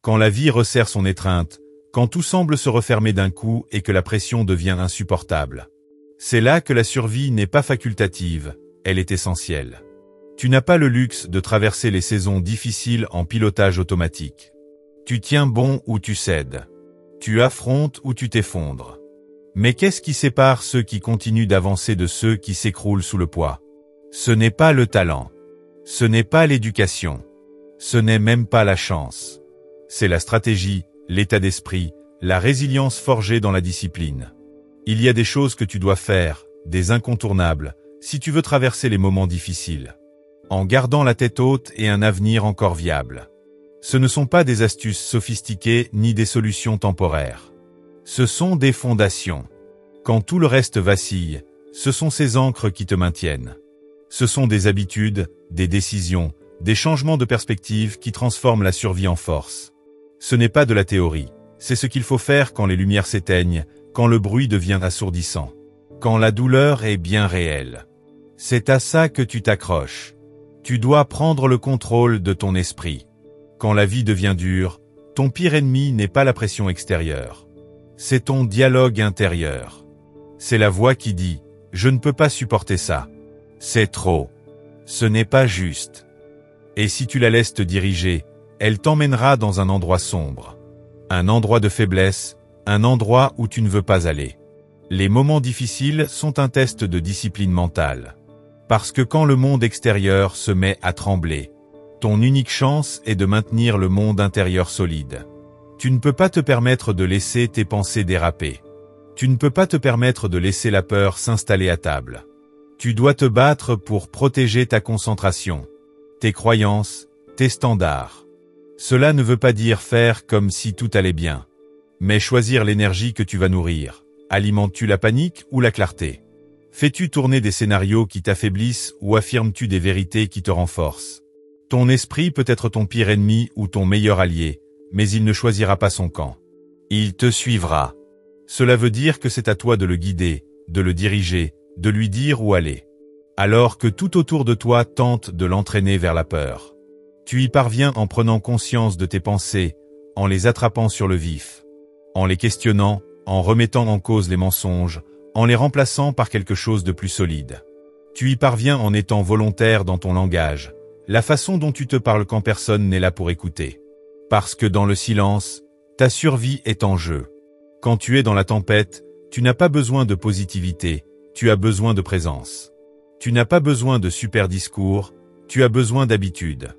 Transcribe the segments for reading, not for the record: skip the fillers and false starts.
Quand la vie resserre son étreinte, quand tout semble se refermer d'un coup et que la pression devient insupportable. C'est là que la survie n'est pas facultative, elle est essentielle. Tu n'as pas le luxe de traverser les saisons difficiles en pilotage automatique. Tu tiens bon ou tu cèdes. Tu affrontes ou tu t'effondres. Mais qu'est-ce qui sépare ceux qui continuent d'avancer de ceux qui s'écroulent sous le poids? Ce n'est pas le talent. Ce n'est pas l'éducation. Ce n'est même pas la chance. C'est la stratégie, l'état d'esprit, la résilience forgée dans la discipline. Il y a des choses que tu dois faire, des incontournables, si tu veux traverser les moments difficiles. En gardant la tête haute et un avenir encore viable. Ce ne sont pas des astuces sophistiquées ni des solutions temporaires. Ce sont des fondations. Quand tout le reste vacille, ce sont ces ancres qui te maintiennent. Ce sont des habitudes, des décisions, des changements de perspective qui transforment la survie en force. Ce n'est pas de la théorie, c'est ce qu'il faut faire quand les lumières s'éteignent, quand le bruit devient assourdissant, quand la douleur est bien réelle. C'est à ça que tu t'accroches. Tu dois prendre le contrôle de ton esprit. Quand la vie devient dure, ton pire ennemi n'est pas la pression extérieure. C'est ton dialogue intérieur. C'est la voix qui dit « Je ne peux pas supporter ça. C'est trop. Ce n'est pas juste. » Et si tu la laisses te diriger, elle t'emmènera dans un endroit sombre. Un endroit de faiblesse, un endroit où tu ne veux pas aller. Les moments difficiles sont un test de discipline mentale. Parce que quand le monde extérieur se met à trembler, ton unique chance est de maintenir le monde intérieur solide. Tu ne peux pas te permettre de laisser tes pensées déraper. Tu ne peux pas te permettre de laisser la peur s'installer à table. Tu dois te battre pour protéger ta concentration, tes croyances, tes standards. Cela ne veut pas dire faire comme si tout allait bien, mais choisir l'énergie que tu vas nourrir. Alimentes-tu la panique ou la clarté? Fais-tu tourner des scénarios qui t'affaiblissent ou affirmes-tu des vérités qui te renforcent? Ton esprit peut être ton pire ennemi ou ton meilleur allié, mais il ne choisira pas son camp. Il te suivra. Cela veut dire que c'est à toi de le guider, de le diriger, de lui dire où aller. Alors que tout autour de toi tente de l'entraîner vers la peur. Tu y parviens en prenant conscience de tes pensées, en les attrapant sur le vif, en les questionnant, en remettant en cause les mensonges, en les remplaçant par quelque chose de plus solide. Tu y parviens en étant volontaire dans ton langage, la façon dont tu te parles quand personne n'est là pour écouter. Parce que dans le silence, ta survie est en jeu. Quand tu es dans la tempête, tu n'as pas besoin de positivité, tu as besoin de présence. Tu n'as pas besoin de super discours, tu as besoin d'habitude.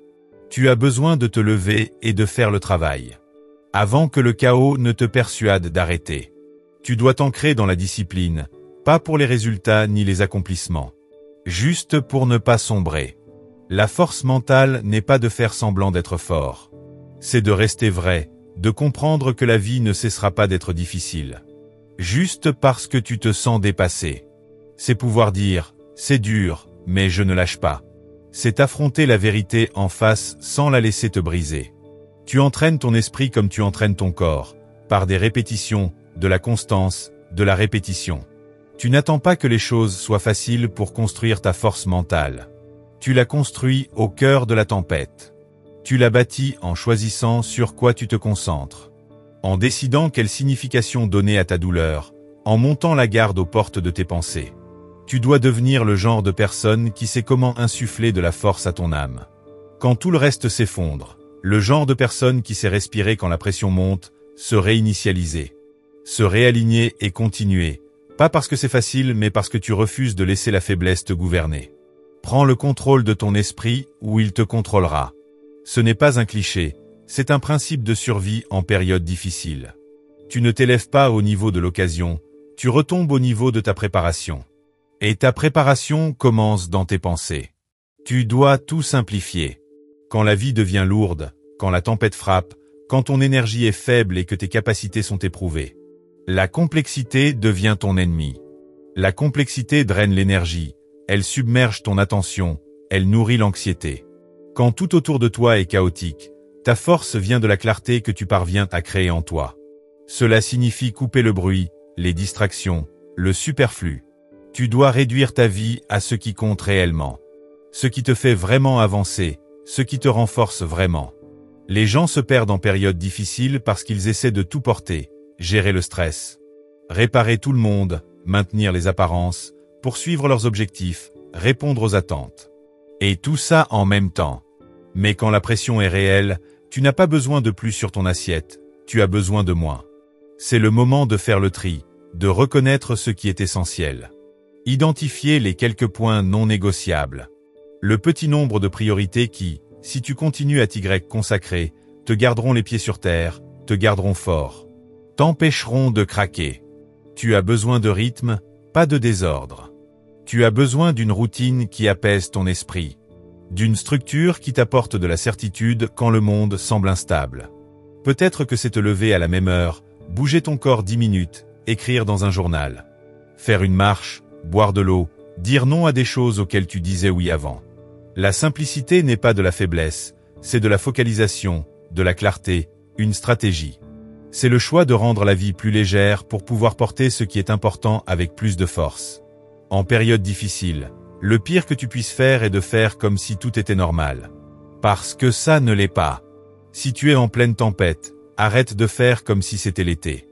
Tu as besoin de te lever et de faire le travail. Avant que le chaos ne te persuade d'arrêter. Tu dois t'ancrer dans la discipline, pas pour les résultats ni les accomplissements. Juste pour ne pas sombrer. La force mentale n'est pas de faire semblant d'être fort. C'est de rester vrai, de comprendre que la vie ne cessera pas d'être difficile. Juste parce que tu te sens dépassé. C'est pouvoir dire, c'est dur, mais je ne lâche pas. C'est affronter la vérité en face sans la laisser te briser. Tu entraînes ton esprit comme tu entraînes ton corps, par des répétitions, de la constance, de la répétition. Tu n'attends pas que les choses soient faciles pour construire ta force mentale. Tu la construis au cœur de la tempête. Tu la bâtis en choisissant sur quoi tu te concentres. En décidant quelle signification donner à ta douleur, en montant la garde aux portes de tes pensées. Tu dois devenir le genre de personne qui sait comment insuffler de la force à ton âme. Quand tout le reste s'effondre, le genre de personne qui sait respirer quand la pression monte, se réinitialiser. Se réaligner et continuer, pas parce que c'est facile mais parce que tu refuses de laisser la faiblesse te gouverner. Prends le contrôle de ton esprit ou il te contrôlera. Ce n'est pas un cliché, c'est un principe de survie en période difficile. Tu ne t'élèves pas au niveau de l'occasion, tu retombes au niveau de ta préparation. Et ta préparation commence dans tes pensées. Tu dois tout simplifier. Quand la vie devient lourde, quand la tempête frappe, quand ton énergie est faible et que tes capacités sont éprouvées. La complexité devient ton ennemi. La complexité draine l'énergie, elle submerge ton attention, elle nourrit l'anxiété. Quand tout autour de toi est chaotique, ta force vient de la clarté que tu parviens à créer en toi. Cela signifie couper le bruit, les distractions, le superflu. Tu dois réduire ta vie à ce qui compte réellement. Ce qui te fait vraiment avancer, ce qui te renforce vraiment. Les gens se perdent en période difficile parce qu'ils essaient de tout porter, gérer le stress, réparer tout le monde, maintenir les apparences, poursuivre leurs objectifs, répondre aux attentes. Et tout ça en même temps. Mais quand la pression est réelle, tu n'as pas besoin de plus sur ton assiette, tu as besoin de moins. C'est le moment de faire le tri, de reconnaître ce qui est essentiel. Identifier les quelques points non négociables. Le petit nombre de priorités qui, si tu continues à t'y consacrer, te garderont les pieds sur terre, te garderont fort. T'empêcheront de craquer. Tu as besoin de rythme, pas de désordre. Tu as besoin d'une routine qui apaise ton esprit. D'une structure qui t'apporte de la certitude quand le monde semble instable. Peut-être que c'est te lever à la même heure, bouger ton corps 10 minutes, écrire dans un journal. Faire une marche, boire de l'eau, dire non à des choses auxquelles tu disais oui avant. La simplicité n'est pas de la faiblesse, c'est de la focalisation, de la clarté, une stratégie. C'est le choix de rendre la vie plus légère pour pouvoir porter ce qui est important avec plus de force. En période difficile, le pire que tu puisses faire est de faire comme si tout était normal. Parce que ça ne l'est pas. Si tu es en pleine tempête, arrête de faire comme si c'était l'été.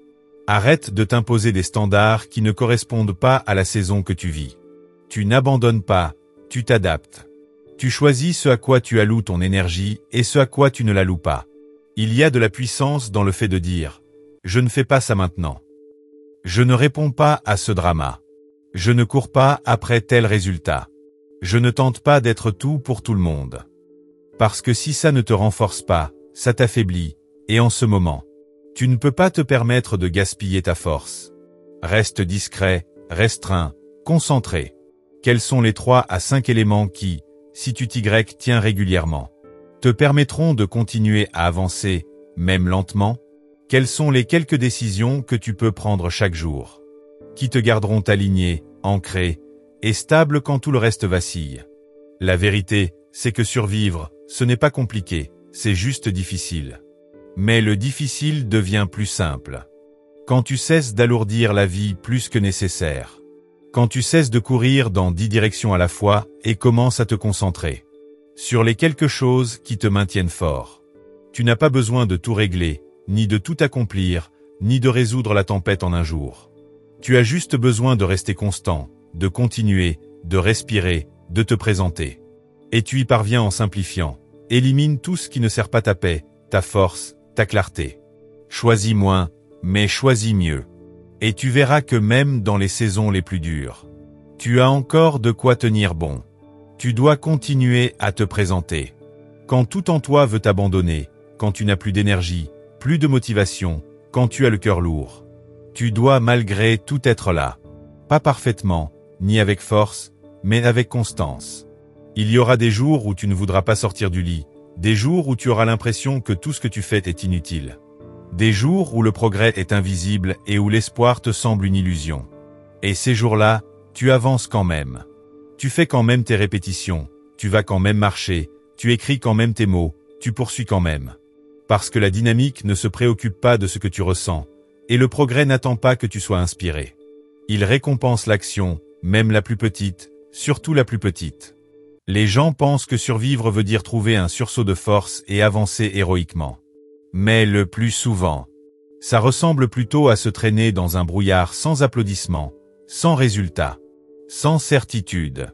Arrête de t'imposer des standards qui ne correspondent pas à la saison que tu vis. Tu n'abandonnes pas, tu t'adaptes. Tu choisis ce à quoi tu alloues ton énergie et ce à quoi tu ne l'alloues pas. Il y a de la puissance dans le fait de dire « Je ne fais pas ça maintenant. Je ne réponds pas à ce drama. Je ne cours pas après tel résultat. Je ne tente pas d'être tout pour tout le monde. » Parce que si ça ne te renforce pas, ça t'affaiblit, et en ce moment, tu ne peux pas te permettre de gaspiller ta force. Reste discret, restreint, concentré. Quels sont les 3 à 5 éléments qui, si tu t'y tiens régulièrement, te permettront de continuer à avancer, même lentement? Quelles sont les quelques décisions que tu peux prendre chaque jour, qui te garderont aligné, ancré et stable quand tout le reste vacille? La vérité, c'est que survivre, ce n'est pas compliqué, c'est juste difficile. Mais le difficile devient plus simple. Quand tu cesses d'alourdir la vie plus que nécessaire. Quand tu cesses de courir dans 10 directions à la fois et commences à te concentrer sur les quelque choses qui te maintiennent fort. Tu n'as pas besoin de tout régler, ni de tout accomplir, ni de résoudre la tempête en un jour. Tu as juste besoin de rester constant, de continuer, de respirer, de te présenter. Et tu y parviens en simplifiant. Élimine tout ce qui ne sert pas ta paix, ta force, ta clarté. Choisis moins, mais choisis mieux. Et tu verras que même dans les saisons les plus dures, tu as encore de quoi tenir bon. Tu dois continuer à te présenter. Quand tout en toi veut t'abandonner, quand tu n'as plus d'énergie, plus de motivation, quand tu as le cœur lourd, tu dois malgré tout être là. Pas parfaitement, ni avec force, mais avec constance. Il y aura des jours où tu ne voudras pas sortir du lit, des jours où tu auras l'impression que tout ce que tu fais est inutile. Des jours où le progrès est invisible et où l'espoir te semble une illusion. Et ces jours-là, tu avances quand même. Tu fais quand même tes répétitions, tu vas quand même marcher, tu écris quand même tes mots, tu poursuis quand même. Parce que la dynamique ne se préoccupe pas de ce que tu ressens, et le progrès n'attend pas que tu sois inspiré. Il récompense l'action, même la plus petite, surtout la plus petite. Les gens pensent que survivre veut dire trouver un sursaut de force et avancer héroïquement. Mais le plus souvent, ça ressemble plutôt à se traîner dans un brouillard sans applaudissements, sans résultat, sans certitude.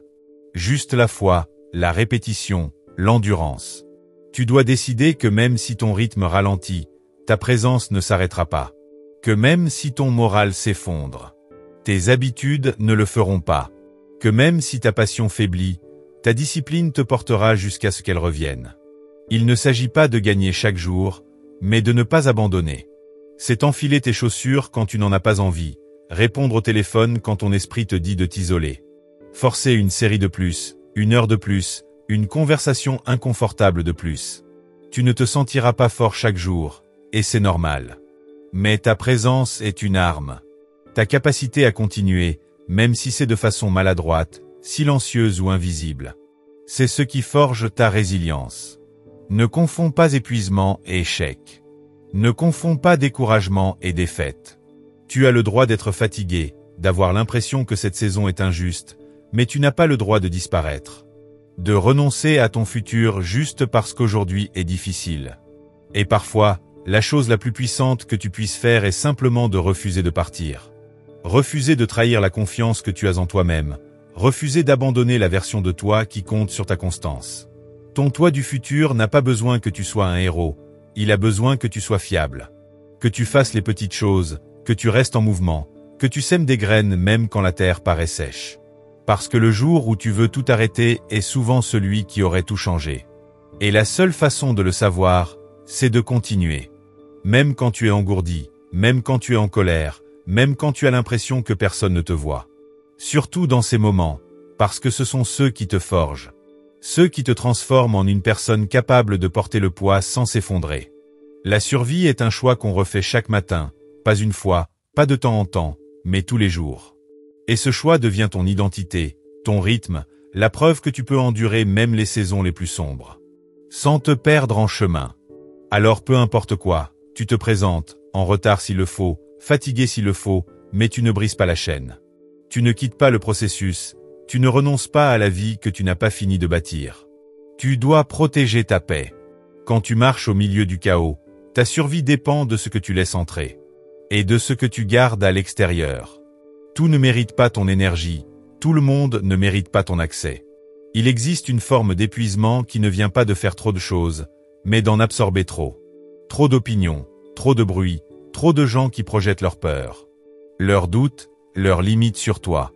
Juste la foi, la répétition, l'endurance. Tu dois décider que même si ton rythme ralentit, ta présence ne s'arrêtera pas. Que même si ton moral s'effondre, tes habitudes ne le feront pas. Que même si ta passion faiblit, ta discipline te portera jusqu'à ce qu'elle revienne. Il ne s'agit pas de gagner chaque jour, mais de ne pas abandonner. C'est enfiler tes chaussures quand tu n'en as pas envie, répondre au téléphone quand ton esprit te dit de t'isoler. Forcer une série de plus, une heure de plus, une conversation inconfortable de plus. Tu ne te sentiras pas fort chaque jour, et c'est normal. Mais ta présence est une arme. Ta capacité à continuer, même si c'est de façon maladroite, silencieuse ou invisible. C'est ce qui forge ta résilience. Ne confonds pas épuisement et échec. Ne confonds pas découragement et défaite. Tu as le droit d'être fatigué, d'avoir l'impression que cette saison est injuste, mais tu n'as pas le droit de disparaître. De renoncer à ton futur juste parce qu'aujourd'hui est difficile. Et parfois, la chose la plus puissante que tu puisses faire est simplement de refuser de partir. Refuser de trahir la confiance que tu as en toi-même. Refuser d'abandonner la version de toi qui compte sur ta constance. Ton toi du futur n'a pas besoin que tu sois un héros. Il a besoin que tu sois fiable. Que tu fasses les petites choses, que tu restes en mouvement, que tu sèmes des graines même quand la terre paraît sèche. Parce que le jour où tu veux tout arrêter est souvent celui qui aurait tout changé. Et la seule façon de le savoir, c'est de continuer. Même quand tu es engourdi, même quand tu es en colère, même quand tu as l'impression que personne ne te voit. Surtout dans ces moments, parce que ce sont ceux qui te forgent. Ceux qui te transforment en une personne capable de porter le poids sans s'effondrer. La survie est un choix qu'on refait chaque matin, pas une fois, pas de temps en temps, mais tous les jours. Et ce choix devient ton identité, ton rythme, la preuve que tu peux endurer même les saisons les plus sombres. Sans te perdre en chemin. Alors peu importe quoi, tu te présentes, en retard s'il le faut, fatigué s'il le faut, mais tu ne brises pas la chaîne. Tu ne quittes pas le processus, tu ne renonces pas à la vie que tu n'as pas fini de bâtir. Tu dois protéger ta paix. Quand tu marches au milieu du chaos, ta survie dépend de ce que tu laisses entrer. Et de ce que tu gardes à l'extérieur. Tout ne mérite pas ton énergie, tout le monde ne mérite pas ton accès. Il existe une forme d'épuisement qui ne vient pas de faire trop de choses, mais d'en absorber trop. Trop d'opinions, trop de bruit, trop de gens qui projettent leurs peurs. Leurs doutes, leurs limites sur toi.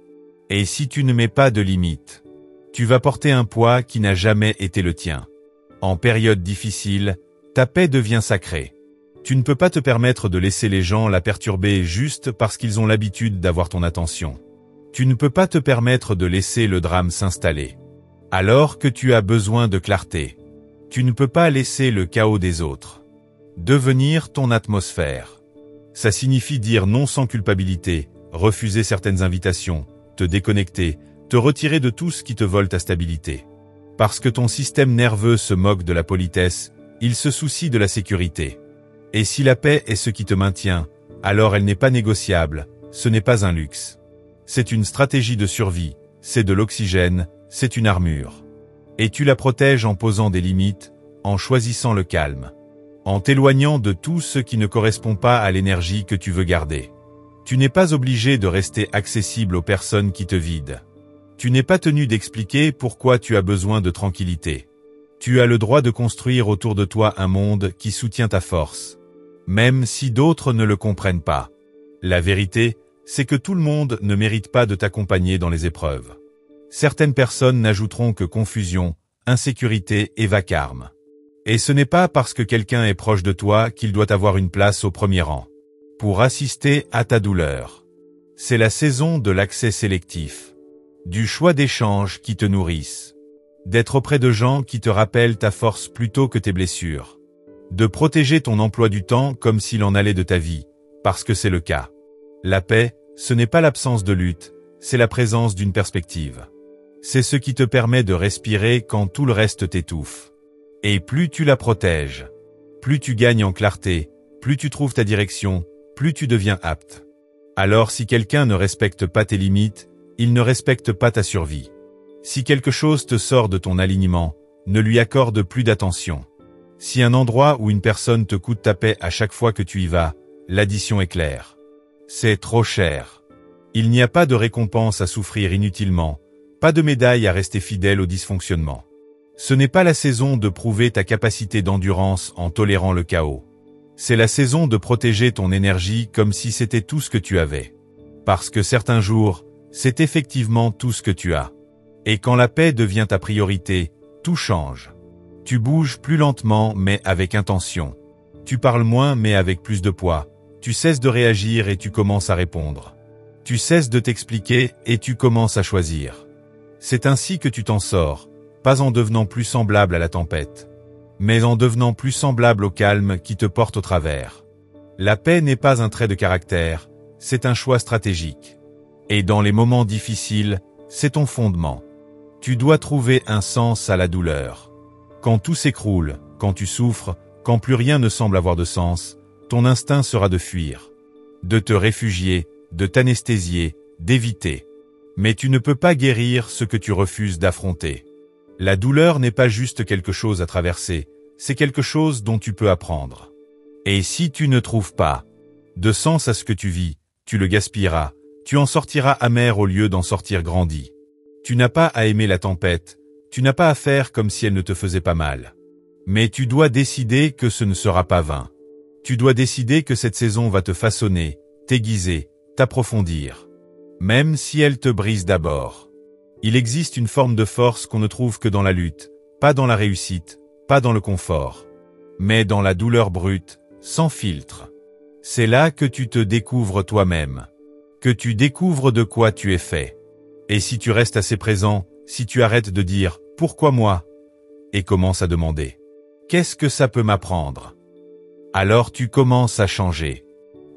Et si tu ne mets pas de limites, tu vas porter un poids qui n'a jamais été le tien. En période difficile, ta paix devient sacrée. Tu ne peux pas te permettre de laisser les gens la perturber juste parce qu'ils ont l'habitude d'avoir ton attention. Tu ne peux pas te permettre de laisser le drame s'installer. Alors que tu as besoin de clarté. Tu ne peux pas laisser le chaos des autres devenir ton atmosphère. Ça signifie dire non sans culpabilité, refuser certaines invitations, te déconnecter, te retirer de tout ce qui te vole ta stabilité. Parce que ton système nerveux se moque de la politesse, il se soucie de la sécurité. Et si la paix est ce qui te maintient, alors elle n'est pas négociable, ce n'est pas un luxe. C'est une stratégie de survie, c'est de l'oxygène, c'est une armure. Et tu la protèges en posant des limites, en choisissant le calme. En t'éloignant de tout ce qui ne correspond pas à l'énergie que tu veux garder. Tu n'es pas obligé de rester accessible aux personnes qui te vident. Tu n'es pas tenu d'expliquer pourquoi tu as besoin de tranquillité. Tu as le droit de construire autour de toi un monde qui soutient ta force. Même si d'autres ne le comprennent pas. La vérité, c'est que tout le monde ne mérite pas de t'accompagner dans les épreuves. Certaines personnes n'ajouteront que confusion, insécurité et vacarme. Et ce n'est pas parce que quelqu'un est proche de toi qu'il doit avoir une place au premier rang. Pour assister à ta douleur. C'est la saison de l'accès sélectif. Du choix d'échanges qui te nourrissent. D'être auprès de gens qui te rappellent ta force plutôt que tes blessures. De protéger ton emploi du temps comme s'il en allait de ta vie, parce que c'est le cas. La paix, ce n'est pas l'absence de lutte, c'est la présence d'une perspective. C'est ce qui te permet de respirer quand tout le reste t'étouffe. Et plus tu la protèges, plus tu gagnes en clarté, plus tu trouves ta direction, plus tu deviens apte. Alors si quelqu'un ne respecte pas tes limites, il ne respecte pas ta survie. Si quelque chose te sort de ton alignement, ne lui accorde plus d'attention. Si un endroit ou une personne te coûte ta paix à chaque fois que tu y vas, l'addition est claire. C'est trop cher. Il n'y a pas de récompense à souffrir inutilement, pas de médaille à rester fidèle au dysfonctionnement. Ce n'est pas la saison de prouver ta capacité d'endurance en tolérant le chaos. C'est la saison de protéger ton énergie comme si c'était tout ce que tu avais. Parce que certains jours, c'est effectivement tout ce que tu as. Et quand la paix devient ta priorité, tout change. Tu bouges plus lentement mais avec intention. Tu parles moins mais avec plus de poids. Tu cesses de réagir et tu commences à répondre. Tu cesses de t'expliquer et tu commences à choisir. C'est ainsi que tu t'en sors, pas en devenant plus semblable à la tempête, mais en devenant plus semblable au calme qui te porte au travers. La paix n'est pas un trait de caractère, c'est un choix stratégique. Et dans les moments difficiles, c'est ton fondement. Tu dois trouver un sens à la douleur. Quand tout s'écroule, quand tu souffres, quand plus rien ne semble avoir de sens, ton instinct sera de fuir, de te réfugier, de t'anesthésier, d'éviter. Mais tu ne peux pas guérir ce que tu refuses d'affronter. La douleur n'est pas juste quelque chose à traverser, c'est quelque chose dont tu peux apprendre. Et si tu ne trouves pas de sens à ce que tu vis, tu le gaspilleras, tu en sortiras amer au lieu d'en sortir grandi. Tu n'as pas à aimer la tempête, tu n'as pas à faire comme si elle ne te faisait pas mal. Mais tu dois décider que ce ne sera pas vain. Tu dois décider que cette saison va te façonner, t'aiguiser, t'approfondir. Même si elle te brise d'abord. Il existe une forme de force qu'on ne trouve que dans la lutte, pas dans la réussite, pas dans le confort, mais dans la douleur brute, sans filtre. C'est là que tu te découvres toi-même, que tu découvres de quoi tu es fait. Et si tu restes assez présent, si tu arrêtes de dire « Pourquoi moi ?» et commences à demander « Qu'est-ce que ça peut m'apprendre ?» alors tu commences à changer.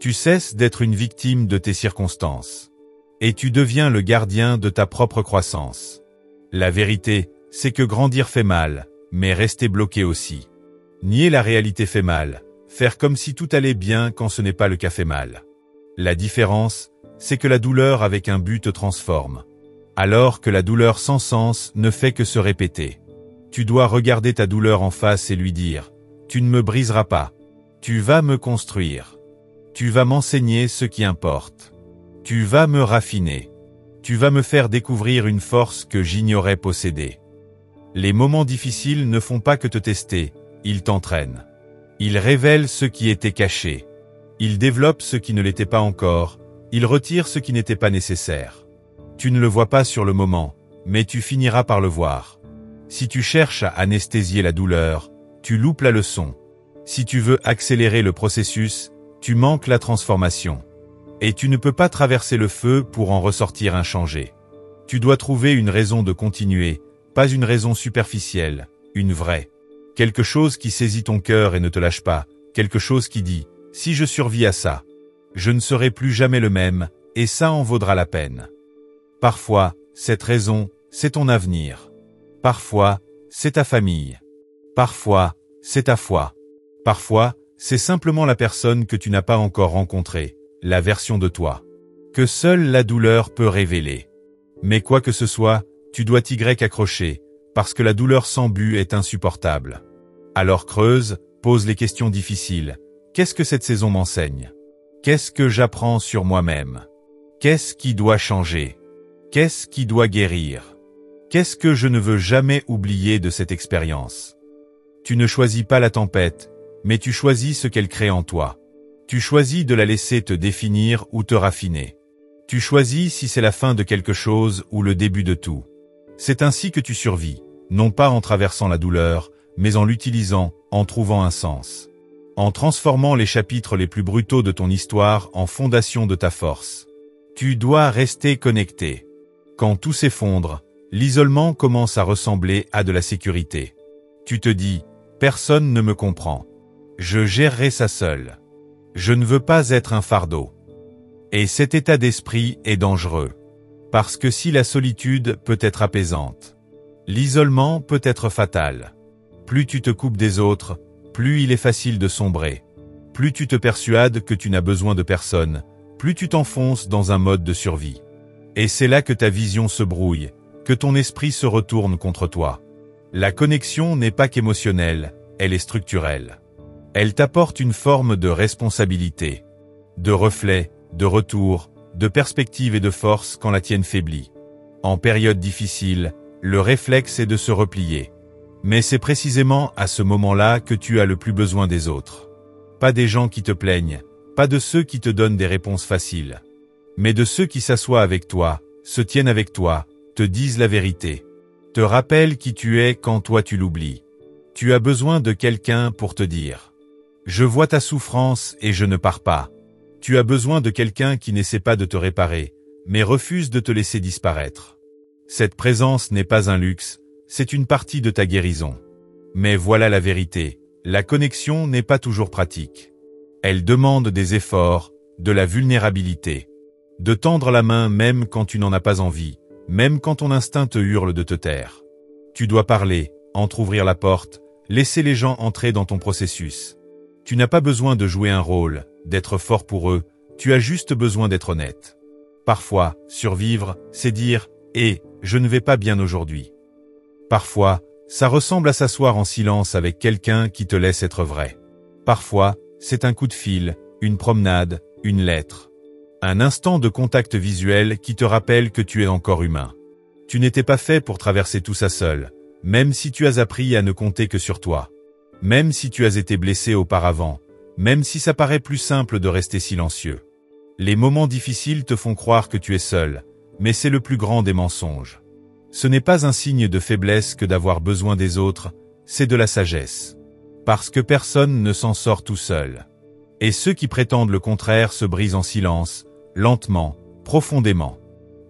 Tu cesses d'être une victime de tes circonstances. Et tu deviens le gardien de ta propre croissance. La vérité, c'est que grandir fait mal, mais rester bloqué aussi. Nier la réalité fait mal, faire comme si tout allait bien quand ce n'est pas le cas fait mal. La différence, c'est que la douleur avec un but te transforme, alors que la douleur sans sens ne fait que se répéter. Tu dois regarder ta douleur en face et lui dire « Tu ne me briseras pas, tu vas me construire, tu vas m'enseigner ce qui importe. Tu vas me raffiner. Tu vas me faire découvrir une force que j'ignorais posséder. » Les moments difficiles ne font pas que te tester, ils t'entraînent. Ils révèlent ce qui était caché. Ils développent ce qui ne l'était pas encore, ils retirent ce qui n'était pas nécessaire. Tu ne le vois pas sur le moment, mais tu finiras par le voir. Si tu cherches à anesthésier la douleur, tu loupes la leçon. Si tu veux accélérer le processus, tu manques la transformation. Et tu ne peux pas traverser le feu pour en ressortir inchangé. Tu dois trouver une raison de continuer, pas une raison superficielle, une vraie. Quelque chose qui saisit ton cœur et ne te lâche pas, quelque chose qui dit « Si je survis à ça, je ne serai plus jamais le même, et ça en vaudra la peine. » Parfois, cette raison, c'est ton avenir. Parfois, c'est ta famille. Parfois, c'est ta foi. Parfois, c'est simplement la personne que tu n'as pas encore rencontrée. La version de toi, que seule la douleur peut révéler. Mais quoi que ce soit, tu dois t'y accrocher, parce que la douleur sans but est insupportable. Alors creuse, pose les questions difficiles. Qu'est-ce que cette saison m'enseigne? Qu'est-ce que j'apprends sur moi-même? Qu'est-ce qui doit changer? Qu'est-ce qui doit guérir? Qu'est-ce que je ne veux jamais oublier de cette expérience? Tu ne choisis pas la tempête, mais tu choisis ce qu'elle crée en toi. Tu choisis de la laisser te définir ou te raffiner. Tu choisis si c'est la fin de quelque chose ou le début de tout. C'est ainsi que tu survis, non pas en traversant la douleur, mais en l'utilisant, en trouvant un sens. En transformant les chapitres les plus brutaux de ton histoire en fondation de ta force. Tu dois rester connecté. Quand tout s'effondre, l'isolement commence à ressembler à de la sécurité. Tu te dis, personne ne me comprend. Je gérerai ça seul. Je ne veux pas être un fardeau. Et cet état d'esprit est dangereux. Parce que si la solitude peut être apaisante, l'isolement peut être fatal. Plus tu te coupes des autres, plus il est facile de sombrer. Plus tu te persuades que tu n'as besoin de personne, plus tu t'enfonces dans un mode de survie. Et c'est là que ta vision se brouille, que ton esprit se retourne contre toi. La connexion n'est pas qu'émotionnelle, elle est structurelle. Elle t'apporte une forme de responsabilité, de reflet, de retour, de perspective et de force quand la tienne faiblit. En période difficile, le réflexe est de se replier. Mais c'est précisément à ce moment-là que tu as le plus besoin des autres. Pas des gens qui te plaignent, pas de ceux qui te donnent des réponses faciles, mais de ceux qui s'assoient avec toi, se tiennent avec toi, te disent la vérité, te rappellent qui tu es quand toi tu l'oublies. Tu as besoin de quelqu'un pour te dire « Je vois ta souffrance et je ne pars pas ». Tu as besoin de quelqu'un qui n'essaie pas de te réparer, mais refuse de te laisser disparaître. Cette présence n'est pas un luxe, c'est une partie de ta guérison. Mais voilà la vérité, la connexion n'est pas toujours pratique. Elle demande des efforts, de la vulnérabilité. De tendre la main même quand tu n'en as pas envie, même quand ton instinct te hurle de te taire. Tu dois parler, entrouvrir la porte, laisser les gens entrer dans ton processus. Tu n'as pas besoin de jouer un rôle, d'être fort pour eux, tu as juste besoin d'être honnête. Parfois, survivre, c'est dire « je ne vais pas bien aujourd'hui ». Parfois, Ça ressemble à s'asseoir en silence avec quelqu'un qui te laisse être vrai. Parfois, c'est un coup de fil, une promenade, une lettre. Un instant de contact visuel qui te rappelle que tu es encore humain. Tu n'étais pas fait pour traverser tout ça seul, même si tu as appris à ne compter que sur toi. Même si tu as été blessé auparavant, même si ça paraît plus simple de rester silencieux. Les moments difficiles te font croire que tu es seul, mais c'est le plus grand des mensonges. Ce n'est pas un signe de faiblesse que d'avoir besoin des autres, c'est de la sagesse. Parce que personne ne s'en sort tout seul. Et ceux qui prétendent le contraire se brisent en silence, lentement, profondément.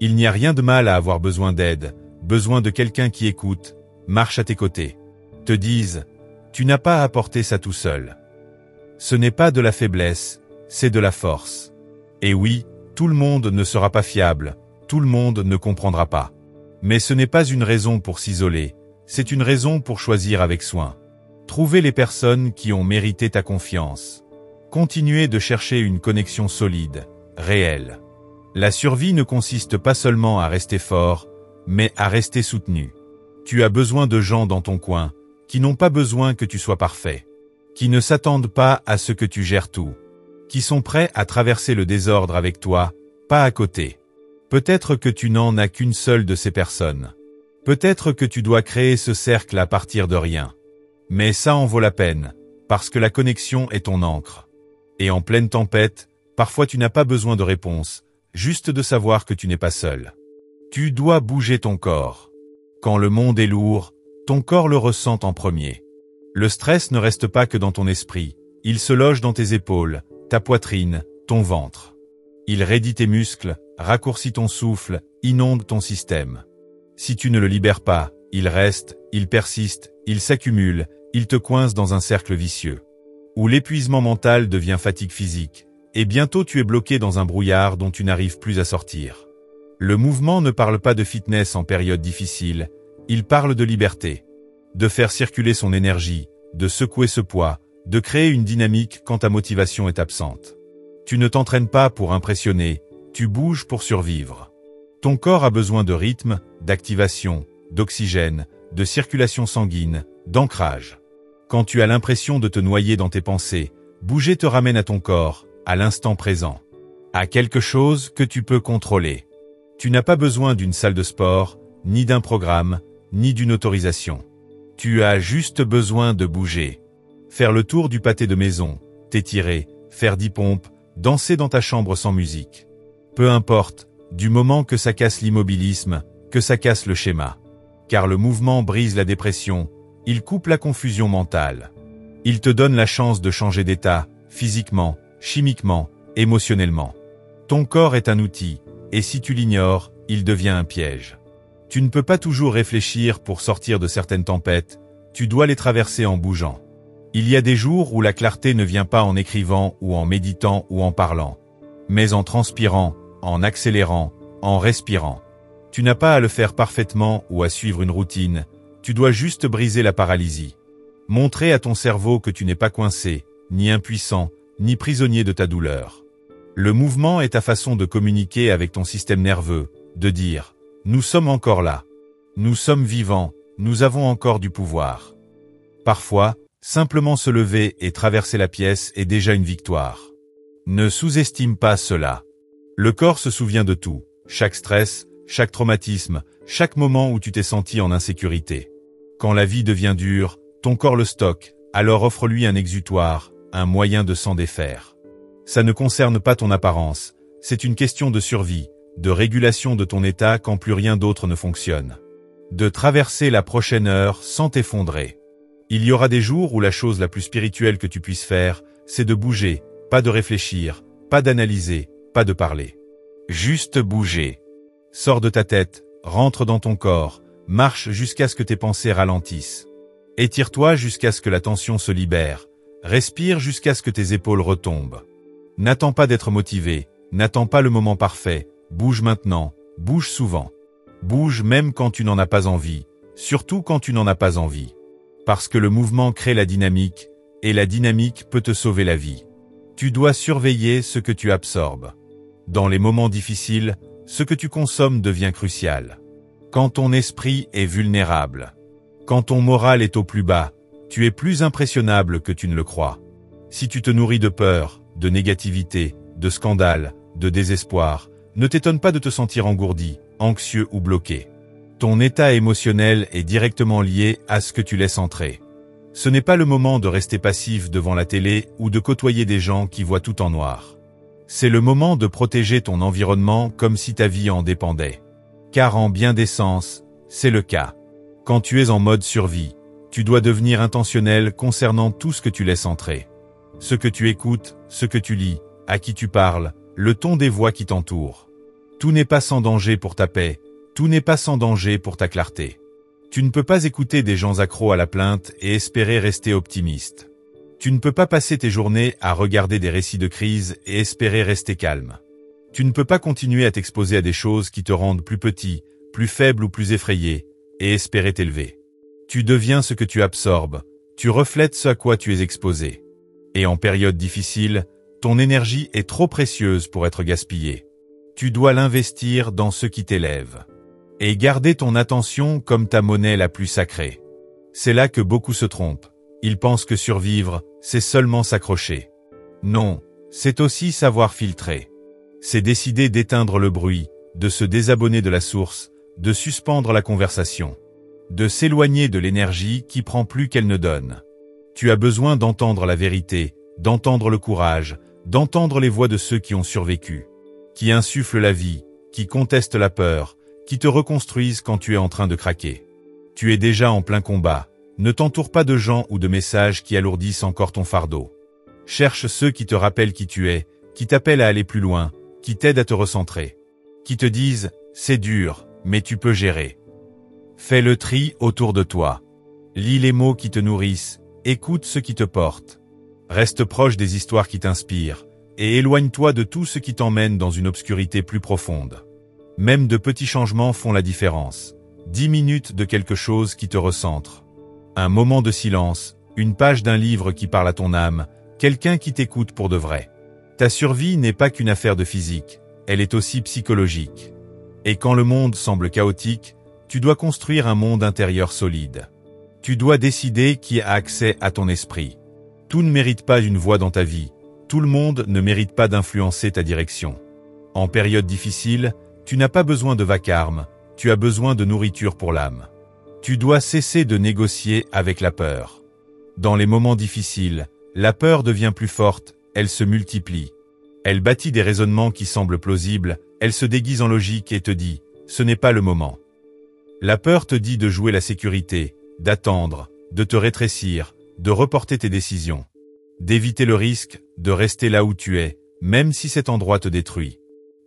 Il n'y a rien de mal à avoir besoin d'aide, besoin de quelqu'un qui écoute, marche à tes côtés. Te disent, tu n'as pas à porter ça tout seul. Ce n'est pas de la faiblesse, c'est de la force. Et oui, tout le monde ne sera pas fiable, tout le monde ne comprendra pas. Mais ce n'est pas une raison pour s'isoler, c'est une raison pour choisir avec soin. Trouver les personnes qui ont mérité ta confiance. Continuer de chercher une connexion solide, réelle. La survie ne consiste pas seulement à rester fort, mais à rester soutenu. Tu as besoin de gens dans ton coin, qui n'ont pas besoin que tu sois parfait, qui ne s'attendent pas à ce que tu gères tout, qui sont prêts à traverser le désordre avec toi, pas à côté. Peut-être que tu n'en as qu'une seule de ces personnes. Peut-être que tu dois créer ce cercle à partir de rien. Mais ça en vaut la peine, parce que la connexion est ton encre. Et en pleine tempête, parfois tu n'as pas besoin de réponse, juste de savoir que tu n'es pas seul. Tu dois bouger ton corps. Quand le monde est lourd, ton corps le ressent en premier. Le stress ne reste pas que dans ton esprit, il se loge dans tes épaules, ta poitrine, ton ventre. Il raidit tes muscles, raccourcit ton souffle, inonde ton système. Si tu ne le libères pas, il reste, il persiste, il s'accumule, il te coince dans un cercle vicieux. Où l'épuisement mental devient fatigue physique, et bientôt tu es bloqué dans un brouillard dont tu n'arrives plus à sortir. Le mouvement ne parle pas de fitness en période difficile, il parle de liberté. De faire circuler son énergie, de secouer ce poids, de créer une dynamique quand ta motivation est absente. Tu ne t'entraînes pas pour impressionner, tu bouges pour survivre. Ton corps a besoin de rythme, d'activation, d'oxygène, de circulation sanguine, d'ancrage. Quand tu as l'impression de te noyer dans tes pensées, bouger te ramène à ton corps, à l'instant présent. À quelque chose que tu peux contrôler. Tu n'as pas besoin d'une salle de sport, ni d'un programme, ni d'une autorisation. Tu as juste besoin de bouger. Faire le tour du pâté de maison, t'étirer, faire 10 pompes, danser dans ta chambre sans musique. Peu importe, du moment que ça casse l'immobilisme, que ça casse le schéma. Car le mouvement brise la dépression, il coupe la confusion mentale. Il te donne la chance de changer d'état, physiquement, chimiquement, émotionnellement. Ton corps est un outil, et si tu l'ignores, il devient un piège. Tu ne peux pas toujours réfléchir pour sortir de certaines tempêtes, tu dois les traverser en bougeant. Il y a des jours où la clarté ne vient pas en écrivant ou en méditant ou en parlant, mais en transpirant, en accélérant, en respirant. Tu n'as pas à le faire parfaitement ou à suivre une routine, tu dois juste briser la paralysie. Montrer à ton cerveau que tu n'es pas coincé, ni impuissant, ni prisonnier de ta douleur. Le mouvement est ta façon de communiquer avec ton système nerveux, de dire « Nous sommes encore là. Nous sommes vivants, nous avons encore du pouvoir. » Parfois, simplement se lever et traverser la pièce est déjà une victoire. Ne sous-estime pas cela. Le corps se souvient de tout, chaque stress, chaque traumatisme, chaque moment où tu t'es senti en insécurité. Quand la vie devient dure, ton corps le stocke, alors offre-lui un exutoire, un moyen de s'en défaire. Ça ne concerne pas ton apparence, c'est une question de survie, de régulation de ton état quand plus rien d'autre ne fonctionne. De traverser la prochaine heure sans t'effondrer. Il y aura des jours où la chose la plus spirituelle que tu puisses faire, c'est de bouger, pas de réfléchir, pas d'analyser, pas de parler. Juste bouger. Sors de ta tête, rentre dans ton corps, marche jusqu'à ce que tes pensées ralentissent. Étire-toi jusqu'à ce que la tension se libère, respire jusqu'à ce que tes épaules retombent. N'attends pas d'être motivé, n'attends pas le moment parfait, bouge maintenant, bouge souvent. Bouge même quand tu n'en as pas envie, surtout quand tu n'en as pas envie. Parce que le mouvement crée la dynamique, et la dynamique peut te sauver la vie. Tu dois surveiller ce que tu absorbes. Dans les moments difficiles, ce que tu consommes devient crucial. Quand ton esprit est vulnérable. Quand ton moral est au plus bas, tu es plus impressionnable que tu ne le crois. Si tu te nourris de peur, de négativité, de scandale, de désespoir, ne t'étonne pas de te sentir engourdi, anxieux ou bloqué. Ton état émotionnel est directement lié à ce que tu laisses entrer. Ce n'est pas le moment de rester passif devant la télé ou de côtoyer des gens qui voient tout en noir. C'est le moment de protéger ton environnement comme si ta vie en dépendait. Car en bien des sens, c'est le cas. Quand tu es en mode survie, tu dois devenir intentionnel concernant tout ce que tu laisses entrer. Ce que tu écoutes, ce que tu lis, à qui tu parles, le ton des voix qui t'entourent. Tout n'est pas sans danger pour ta paix, tout n'est pas sans danger pour ta clarté. Tu ne peux pas écouter des gens accros à la plainte et espérer rester optimiste. Tu ne peux pas passer tes journées à regarder des récits de crise et espérer rester calme. Tu ne peux pas continuer à t'exposer à des choses qui te rendent plus petit, plus faible ou plus effrayé, et espérer t'élever. Tu deviens ce que tu absorbes, tu reflètes ce à quoi tu es exposé. Et en période difficile, ton énergie est trop précieuse pour être gaspillée. Tu dois l'investir dans ce qui t'élève. Et garder ton attention comme ta monnaie la plus sacrée. C'est là que beaucoup se trompent. Ils pensent que survivre, c'est seulement s'accrocher. Non, c'est aussi savoir filtrer. C'est décider d'éteindre le bruit, de se désabonner de la source, de suspendre la conversation, de s'éloigner de l'énergie qui prend plus qu'elle ne donne. Tu as besoin d'entendre la vérité, d'entendre le courage, d'entendre les voix de ceux qui ont survécu, qui insufflent la vie, qui contestent la peur, qui te reconstruisent quand tu es en train de craquer. Tu es déjà en plein combat, ne t'entoure pas de gens ou de messages qui alourdissent encore ton fardeau. Cherche ceux qui te rappellent qui tu es, qui t'appellent à aller plus loin, qui t'aident à te recentrer, qui te disent « c'est dur, mais tu peux gérer ». Fais le tri autour de toi. Lis les mots qui te nourrissent, écoute ceux qui te portent. Reste proche des histoires qui t'inspirent, et éloigne-toi de tout ce qui t'emmène dans une obscurité plus profonde. Même de petits changements font la différence. 10 minutes de quelque chose qui te recentre. Un moment de silence, une page d'un livre qui parle à ton âme, quelqu'un qui t'écoute pour de vrai. Ta survie n'est pas qu'une affaire de physique, elle est aussi psychologique. Et quand le monde semble chaotique, tu dois construire un monde intérieur solide. Tu dois décider qui a accès à ton esprit. Tout ne mérite pas une voix dans ta vie, tout le monde ne mérite pas d'influencer ta direction. En période difficile, tu n'as pas besoin de vacarme, tu as besoin de nourriture pour l'âme. Tu dois cesser de négocier avec la peur. Dans les moments difficiles, la peur devient plus forte, elle se multiplie. Elle bâtit des raisonnements qui semblent plausibles, elle se déguise en logique et te dit « ce n'est pas le moment ». La peur te dit de jouer la sécurité, d'attendre, de te rétrécir, de reporter tes décisions, d'éviter le risque, de rester là où tu es, même si cet endroit te détruit.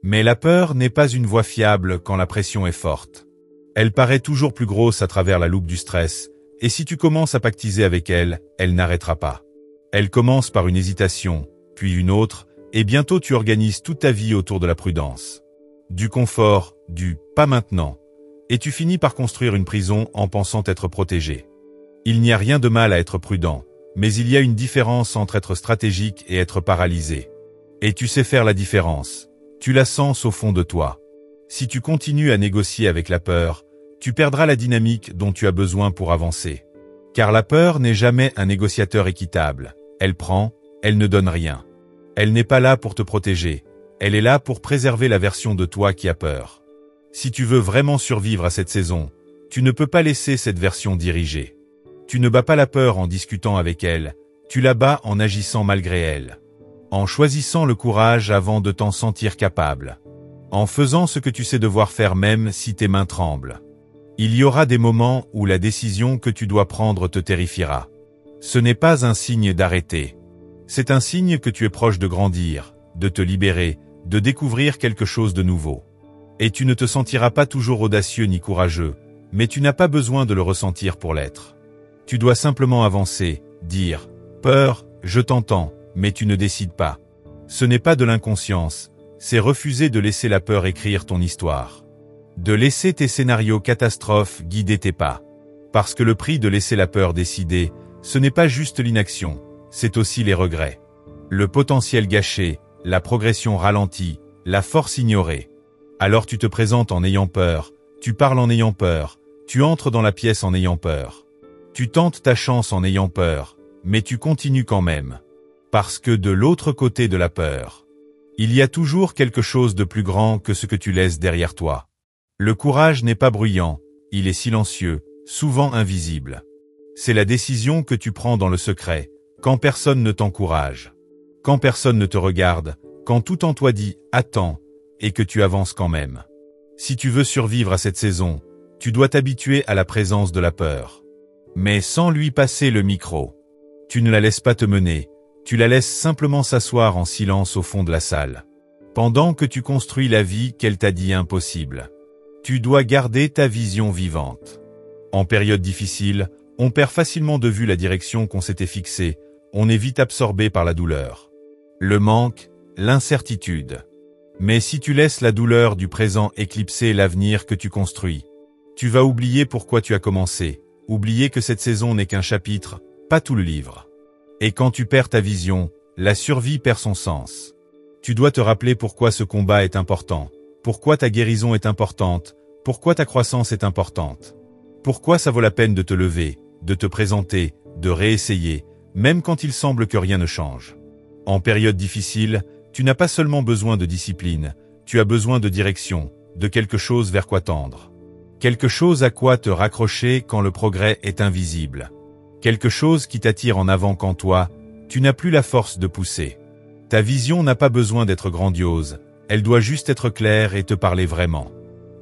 Mais la peur n'est pas une voix fiable quand la pression est forte. Elle paraît toujours plus grosse à travers la loupe du stress, et si tu commences à pactiser avec elle, elle n'arrêtera pas. Elle commence par une hésitation, puis une autre, et bientôt tu organises toute ta vie autour de la prudence. Du confort, du « pas maintenant », et tu finis par construire une prison en pensant être protégé. Il n'y a rien de mal à être prudent, mais il y a une différence entre être stratégique et être paralysé. Et tu sais faire la différence. Tu la sens au fond de toi. Si tu continues à négocier avec la peur, tu perdras la dynamique dont tu as besoin pour avancer. Car la peur n'est jamais un négociateur équitable. Elle prend, elle ne donne rien. Elle n'est pas là pour te protéger. Elle est là pour préserver la version de toi qui a peur. Si tu veux vraiment survivre à cette saison, tu ne peux pas laisser cette version diriger. Tu ne bats pas la peur en discutant avec elle, tu la bats en agissant malgré elle. En choisissant le courage avant de t'en sentir capable. En faisant ce que tu sais devoir faire même si tes mains tremblent. Il y aura des moments où la décision que tu dois prendre te terrifiera. Ce n'est pas un signe d'arrêter. C'est un signe que tu es proche de grandir, de te libérer, de découvrir quelque chose de nouveau. Et tu ne te sentiras pas toujours audacieux ni courageux, mais tu n'as pas besoin de le ressentir pour l'être. Tu dois simplement avancer, dire « Peur, je t'entends », mais tu ne décides pas. Ce n'est pas de l'inconscience, c'est refuser de laisser la peur écrire ton histoire. De laisser tes scénarios catastrophes guider tes pas. Parce que le prix de laisser la peur décider, ce n'est pas juste l'inaction, c'est aussi les regrets. Le potentiel gâché, la progression ralentie, la force ignorée. Alors tu te présentes en ayant peur, tu parles en ayant peur, tu entres dans la pièce en ayant peur. Tu tentes ta chance en ayant peur, mais tu continues quand même. Parce que de l'autre côté de la peur, il y a toujours quelque chose de plus grand que ce que tu laisses derrière toi. Le courage n'est pas bruyant, il est silencieux, souvent invisible. C'est la décision que tu prends dans le secret, quand personne ne t'encourage, quand personne ne te regarde, quand tout en toi dit « attends » et que tu avances quand même. Si tu veux survivre à cette saison, tu dois t'habituer à la présence de la peur. Mais sans lui passer le micro. Tu ne la laisses pas te mener, tu la laisses simplement s'asseoir en silence au fond de la salle. Pendant que tu construis la vie qu'elle t'a dit impossible. Tu dois garder ta vision vivante. En période difficile, on perd facilement de vue la direction qu'on s'était fixée, on est vite absorbé par la douleur. Le manque, l'incertitude. Mais si tu laisses la douleur du présent éclipser l'avenir que tu construis, tu vas oublier pourquoi tu as commencé, oublier que cette saison n'est qu'un chapitre, pas tout le livre. Et quand tu perds ta vision, la survie perd son sens. Tu dois te rappeler pourquoi ce combat est important, pourquoi ta guérison est importante, pourquoi ta croissance est importante. Pourquoi ça vaut la peine de te lever, de te présenter, de réessayer, même quand il semble que rien ne change. En période difficile, tu n'as pas seulement besoin de discipline, tu as besoin de direction, de quelque chose vers quoi tendre. Quelque chose à quoi te raccrocher quand le progrès est invisible. Quelque chose qui t'attire en avant quand toi, tu n'as plus la force de pousser. Ta vision n'a pas besoin d'être grandiose, elle doit juste être claire et te parler vraiment.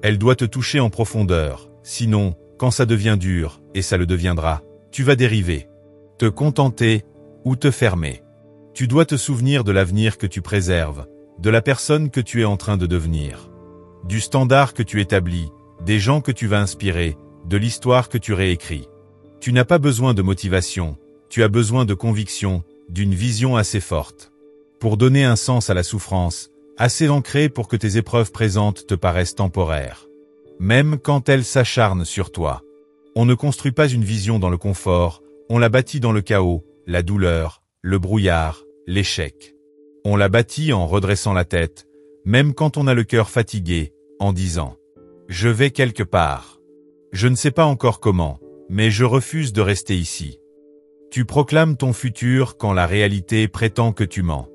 Elle doit te toucher en profondeur, sinon, quand ça devient dur, et ça le deviendra, tu vas dériver. Te contenter ou te fermer. Tu dois te souvenir de l'avenir que tu préserves, de la personne que tu es en train de devenir, du standard que tu établis, des gens que tu vas inspirer, de l'histoire que tu réécris. Tu n'as pas besoin de motivation, tu as besoin de conviction, d'une vision assez forte. Pour donner un sens à la souffrance, assez ancrée pour que tes épreuves présentes te paraissent temporaires. Même quand elles s'acharnent sur toi. On ne construit pas une vision dans le confort, on la bâtit dans le chaos, la douleur, le brouillard, l'échec. On la bâtit en redressant la tête, même quand on a le cœur fatigué, en disant « Je vais quelque part. Je ne sais pas encore comment, mais je refuse de rester ici. » Tu proclames ton futur quand la réalité prétend que tu mens.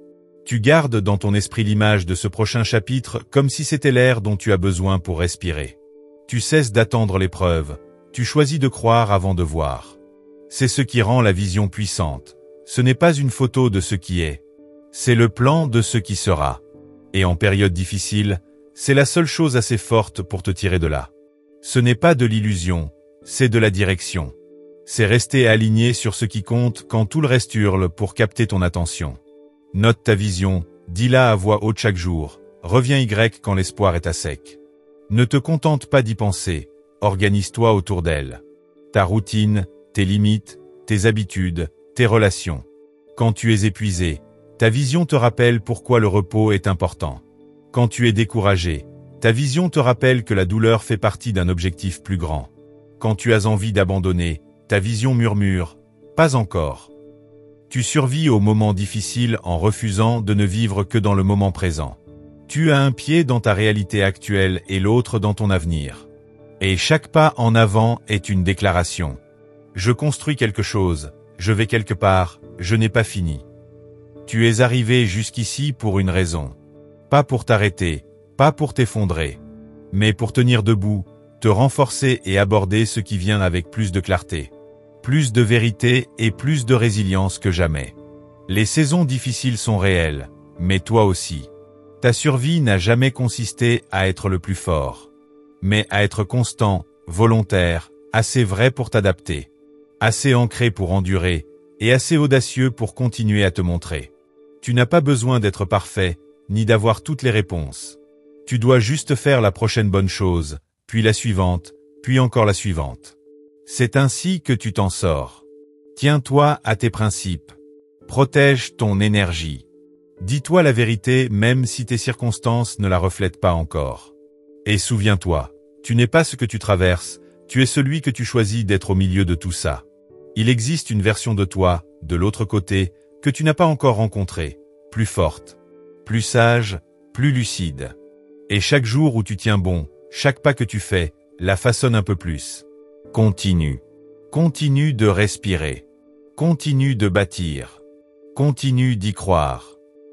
Tu gardes dans ton esprit l'image de ce prochain chapitre comme si c'était l'air dont tu as besoin pour respirer. Tu cesses d'attendre l'épreuve, tu choisis de croire avant de voir. C'est ce qui rend la vision puissante. Ce n'est pas une photo de ce qui est. C'est le plan de ce qui sera. Et en période difficile, c'est la seule chose assez forte pour te tirer de là. Ce n'est pas de l'illusion, c'est de la direction. C'est rester aligné sur ce qui compte quand tout le reste hurle pour capter ton attention. Note ta vision, dis-la à voix haute chaque jour, reviens Y quand l'espoir est à sec. Ne te contente pas d'y penser, organise-toi autour d'elle. Ta routine, tes limites, tes habitudes, tes relations. Quand tu es épuisé, ta vision te rappelle pourquoi le repos est important. Quand tu es découragé, ta vision te rappelle que la douleur fait partie d'un objectif plus grand. Quand tu as envie d'abandonner, ta vision murmure « pas encore ». Tu survis aux moments difficiles en refusant de ne vivre que dans le moment présent. Tu as un pied dans ta réalité actuelle et l'autre dans ton avenir. Et chaque pas en avant est une déclaration. Je construis quelque chose, je vais quelque part, je n'ai pas fini. Tu es arrivé jusqu'ici pour une raison. Pas pour t'arrêter, pas pour t'effondrer, mais pour tenir debout, te renforcer et aborder ce qui vient avec plus de clarté, plus de vérité et plus de résilience que jamais. Les saisons difficiles sont réelles, mais toi aussi. Ta survie n'a jamais consisté à être le plus fort, mais à être constant, volontaire, assez vrai pour t'adapter, assez ancré pour endurer, et assez audacieux pour continuer à te montrer. Tu n'as pas besoin d'être parfait, ni d'avoir toutes les réponses. Tu dois juste faire la prochaine bonne chose, puis la suivante, puis encore la suivante. C'est ainsi que tu t'en sors. Tiens-toi à tes principes. Protège ton énergie. Dis-toi la vérité même si tes circonstances ne la reflètent pas encore. Et souviens-toi, tu n'es pas ce que tu traverses, tu es celui que tu choisis d'être au milieu de tout ça. Il existe une version de toi, de l'autre côté, que tu n'as pas encore rencontrée, plus forte, plus sage, plus lucide. Et chaque jour où tu tiens bon, chaque pas que tu fais, la façonne un peu plus. Continue. Continue de respirer. Continue de bâtir. Continue d'y croire.